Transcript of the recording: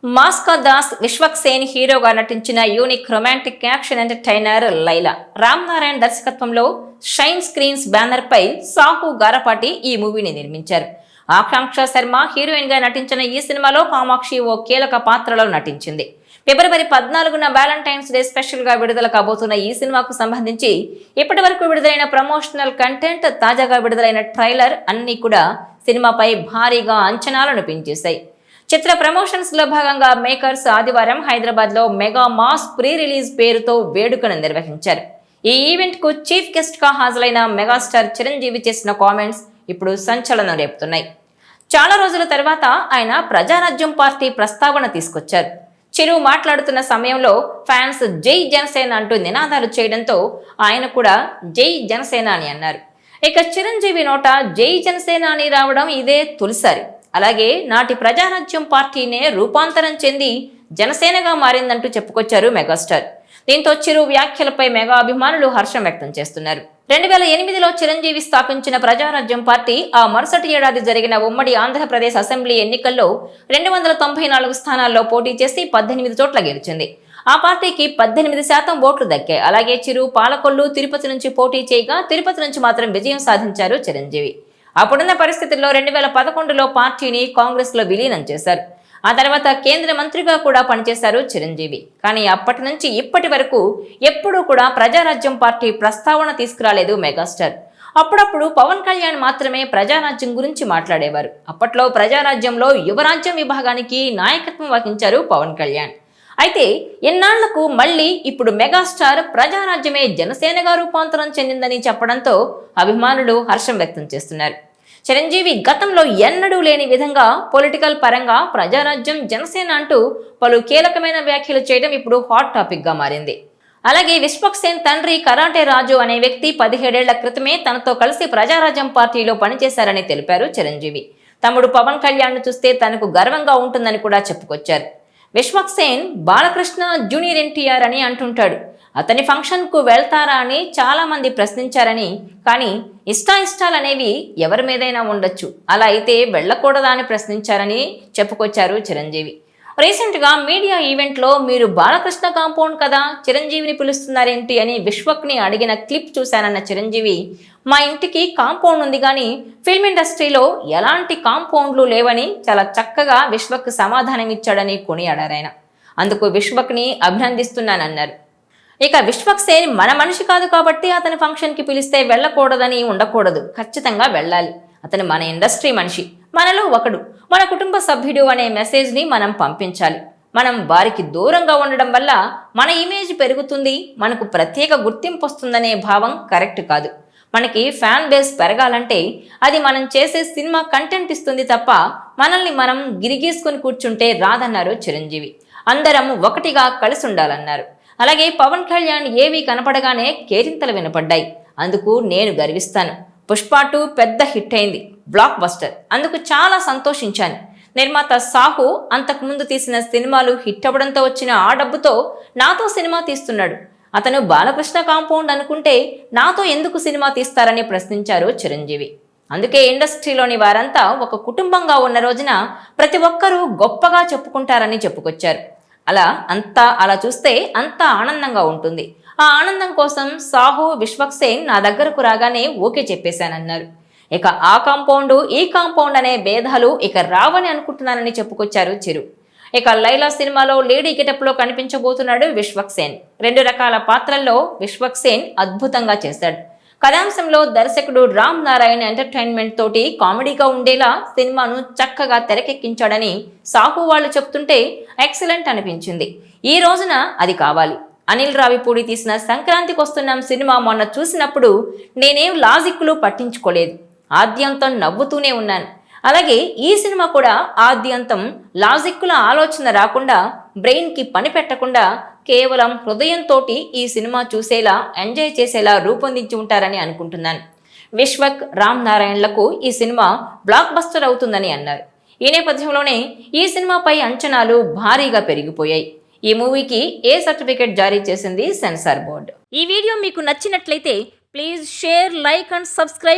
మాస్కా దాస్ విశ్వక్సేన్ హీరోగా నటించిన unique romantic action entertainer Laila Ram Narayan దర్శకత్వంలో షైన్ స్క్రీన్స్ బ్యానర్ పై సాహు గారపాటి ఈ మూవీని నిర్మించారు. ఆకాంక్ష శర్మ హీరోయిన్ గా నటించిన ఈ సినిమాలో కామాక్షి ఓ కీలక పాత్రలో నటించింది. ఫిబ్రవరి 14న వ్యాలంటైన్స్ డే స్పెషల్ గా విడుదల కాబోతున్న ఈ సినిమాకు సంబంధించి ఇప్పటి వరకు విడుదలైన ప్రమోషనల్ కంటెంట్, తాజాగా విడుదలైన ట్రైలర్ అన్ని కూడా సినిమాపై భారీగా అంచనాలను పెంచేశాయి. చిత్ర ప్రమోషన్స్ లో భాగంగా మేకర్స్ ఆదివారం హైదరాబాద్ లో మెగా మాస్ ప్రీ రిలీజ్ పేరుతో వేడుకను నిర్వహించారు. ఈ ఈవెంట్ కు చీఫ్ గెస్ట్ గా హాజరైన మెగాస్టార్ చిరంజీవి చేసిన కామెంట్స్ ఇప్పుడు సంచలనం రేపుతున్నాయి. చాలా రోజుల తర్వాత ఆయన ప్రజారాజ్యం పార్టీ ప్రస్తావన తీసుకొచ్చారు. చిరు మాట్లాడుతున్న సమయంలో ఫ్యాన్స్ జై జనసేన అంటూ నినాదాలు చేయడంతో ఆయన కూడా జై జనసేన అని అన్నారు. ఇక చిరంజీవి నోట జై జనసేన అని రావడం ఇదే తొలిసారి. అలాగే నాటి ప్రజారాజ్యం పార్టీనే రూపాంతరం చెంది జనసేనగా మారిందంటూ చెప్పుకొచ్చారు మెగాస్టార్. దీంతో చిరు వ్యాఖ్యలపై మెగా అభిమానులు హర్షం వ్యక్తం చేస్తున్నారు. 2008లో చిరంజీవి స్థాపించిన ప్రజారాజ్యం పార్టీ ఆ మరుసటి ఏడాది జరిగిన ఉమ్మడి ఆంధ్రప్రదేశ్ అసెంబ్లీ ఎన్నికల్లో 294 స్థానాల్లో పోటీ చేసి 18 చోట్ల గెలిచింది. ఆ పార్టీకి 18% ఓట్లు దక్కాయి. అలాగే చిరు పాలకొల్లు, తిరుపతి నుంచి పోటీ చేయగా తిరుపతి నుంచి మాత్రం విజయం సాధించారు చిరంజీవి. అప్పుడున్న పరిస్థితుల్లో 2011లో పార్టీని కాంగ్రెస్ లో విలీనం చేశారు. ఆ తర్వాత కేంద్ర మంత్రిగా కూడా పనిచేశారు చిరంజీవి. కానీ అప్పటి నుంచి ఇప్పటి వరకు ఎప్పుడూ కూడా ప్రజారాజ్యం పార్టీ ప్రస్తావన తీసుకురాలేదు మెగాస్టార్. అప్పుడప్పుడు పవన్ కళ్యాణ్ మాత్రమే ప్రజారాజ్యం గురించి మాట్లాడేవారు. అప్పట్లో ప్రజారాజ్యంలో యువరాజ్యం విభాగానికి నాయకత్వం వహించారు పవన్ కళ్యాణ్. అయితే ఎన్నాళ్లకు మళ్ళీ ఇప్పుడు మెగాస్టార్ ప్రజారాజ్యమే జనసేనగా రూపాంతరం చెందిందని చెప్పడంతో అభిమానులు హర్షం వ్యక్తం చేస్తున్నారు. చిరంజీవి గతంలో ఎన్నడూ లేని విధంగా పొలిటికల్ పరంగా ప్రజారాజ్యం జనసేన అంటూ పలు కీలకమైన వ్యాఖ్యలు చేయడం ఇప్పుడు హాట్ టాపిక్ గా మారింది. అలాగే విశ్వక్సేన్ తండ్రి కరాటే రాజు అనే వ్యక్తి 17 ఏళ్ల క్రితమే తనతో కలిసి ప్రజారాజ్యం పార్టీలో పనిచేశారని తెలిపారు చిరంజీవి. తమ్ముడు పవన్ కళ్యాణ్ ను చూస్తే తనకు గర్వంగా ఉంటుందని కూడా చెప్పుకొచ్చారు. విశ్వక్సేన్ బాలకృష్ణ జూనియర్ ఎన్టీఆర్ అని అంటుంటాడు. అతని ఫంక్షన్ కు వెళ్తారా అని చాలా మంది ప్రశ్నించారని, కానీ ఇష్టాయిష్టాలనేవి ఎవరి మీదైనా ఉండొచ్చు, అలా అయితే వెళ్ళకూడదా అని ప్రశ్నించారని చెప్పుకొచ్చారు చిరంజీవి. రీసెంట్ గా మీడియా ఈవెంట్ లో మీరు బాలకృష్ణ కాంపౌండ్ కదా, చిరంజీవిని పిలుస్తున్నారేంటి అని విశ్వక్ ని అడిగిన క్లిప్ చూశానన్న చిరంజీవి, మా ఇంటికి కాంపౌండ్ ఉంది కానీ ఫిల్మ్ ఇండస్ట్రీలో ఎలాంటి కాంపౌండ్లు లేవని చాలా చక్కగా విశ్వక్ సమాధానం ఇచ్చాడని కొనియాడారాయన. అందుకు విశ్వక్ ని అభినందిస్తున్నానన్నారు. ఇక విశ్వక్సేన్ మన మనిషి కాదు కాబట్టి అతని ఫంక్షన్ కి పిలిస్తే వెళ్ళకూడదని ఉండకూడదు, ఖచ్చితంగా వెళ్ళాలి. అతను మన ఇండస్ట్రీ మనిషి, మనలో ఒకడు, మన కుటుంబ సభ్యుడు అనే మెసేజ్ ని మనం పంపించాలి. మనం వారికి దూరంగా ఉండడం వల్ల మన ఇమేజ్ పెరుగుతుంది, మనకు ప్రత్యేక గుర్తింపు వస్తుందనే భావం కరెక్ట్ కాదు. మనకి ఫ్యాన్ బేస్ పెరగాలంటే అది మనం చేసే సినిమా కంటెంట్ ఇస్తుంది తప్ప మనల్ని మనం గిరిగీసుకొని కూర్చుంటే రాదన్నారు చిరంజీవి. అందరం ఒకటిగా కలిసి ఉండాలన్నారు. అలాగే పవన్ కళ్యాణ్ ఏవి కనపడగానే కేరింతలు వినపడ్డాయి, అందుకు నేను గర్విస్తాను. పుష్ప 2 పెద్ద హిట్ అయింది, బ్లాక్ బస్టర్, అందుకు చాలా సంతోషించాను. నిర్మాత సాహు అంతకుముందు తీసిన సినిమాలు హిట్ అవ్వడంతో వచ్చిన ఆ డబ్బుతో నాతో సినిమా తీస్తున్నాడు. అతను బాలకృష్ణ కాంపౌండ్ అనుకుంటే నాతో ఎందుకు సినిమా తీస్తారని ప్రశ్నించారు చిరంజీవి. అందుకే ఇండస్ట్రీలోని వారంతా ఒక కుటుంబంగా ఉన్న రోజున ప్రతి ఒక్కరూ గొప్పగా చెప్పుకుంటారని చెప్పుకొచ్చారు. అలా చూస్తే అంతా ఆనందంగా ఉంటుంది. ఆ ఆనందం కోసం సాహు, విశ్వక్సేన్ నా దగ్గరకు రాగానే ఓకే చెప్పేశానన్నారు. ఇక ఆ కాంపౌండ్ ఈ కాంపౌండ్ అనే భేదాలు ఇక రావని అనుకుంటున్నానని చెప్పుకొచ్చారు చిరు. ఇక లైలా సినిమాలో లేడీ గెటప్ లో కనిపించబోతున్నాడు విశ్వక్సేన్. 2 రకాల పాత్రల్లో విశ్వక్సేన్ అద్భుతంగా చేశాడు. కథాంశంలో దర్శకుడు రామ్ నారాయణ్ ఎంటర్టైన్మెంట్ తోటి కామెడీగా ఉండేలా సినిమాను చక్కగా తెరకెక్కించాడని సాహు వాళ్ళు చెప్తుంటే ఎక్సలెంట్ అనిపించింది. ఈ రోజున అది కావాలి. అనిల్ రావిపూడి తీసిన సంక్రాంతికి వస్తున్నాం సినిమా మొన్న చూసినప్పుడు నేనేం లాజిక్లు పట్టించుకోలేదు, ఆద్యంతం నవ్వుతూనే ఉన్నాను. అలాగే ఈ సినిమా కూడా ఆద్యంతం లాజిక్కుల ఆలోచన రాకుండా, బ్రెయిన్ కి పని పెట్టకుండా కేవలం హృదయంతో ఈ సినిమా చూసేలా, ఎంజాయ్ చేసేలా రూపొందించి ఉంటారని అనుకుంటున్నాను. విశ్వక్, రామ్ నారాయణ్లకు ఈ సినిమా బ్లాక్ బస్టర్ అవుతుందని అన్నారు. ఈ నేపథ్యంలోనే ఈ సినిమాపై అంచనాలు భారీగా పెరిగిపోయాయి. ఈ మూవీకి ఏ సర్టిఫికెట్ జారీ చేసింది సెన్సార్ బోర్డు. ఈ వీడియో మీకు నచ్చినట్లయితే please share, like and subscribe.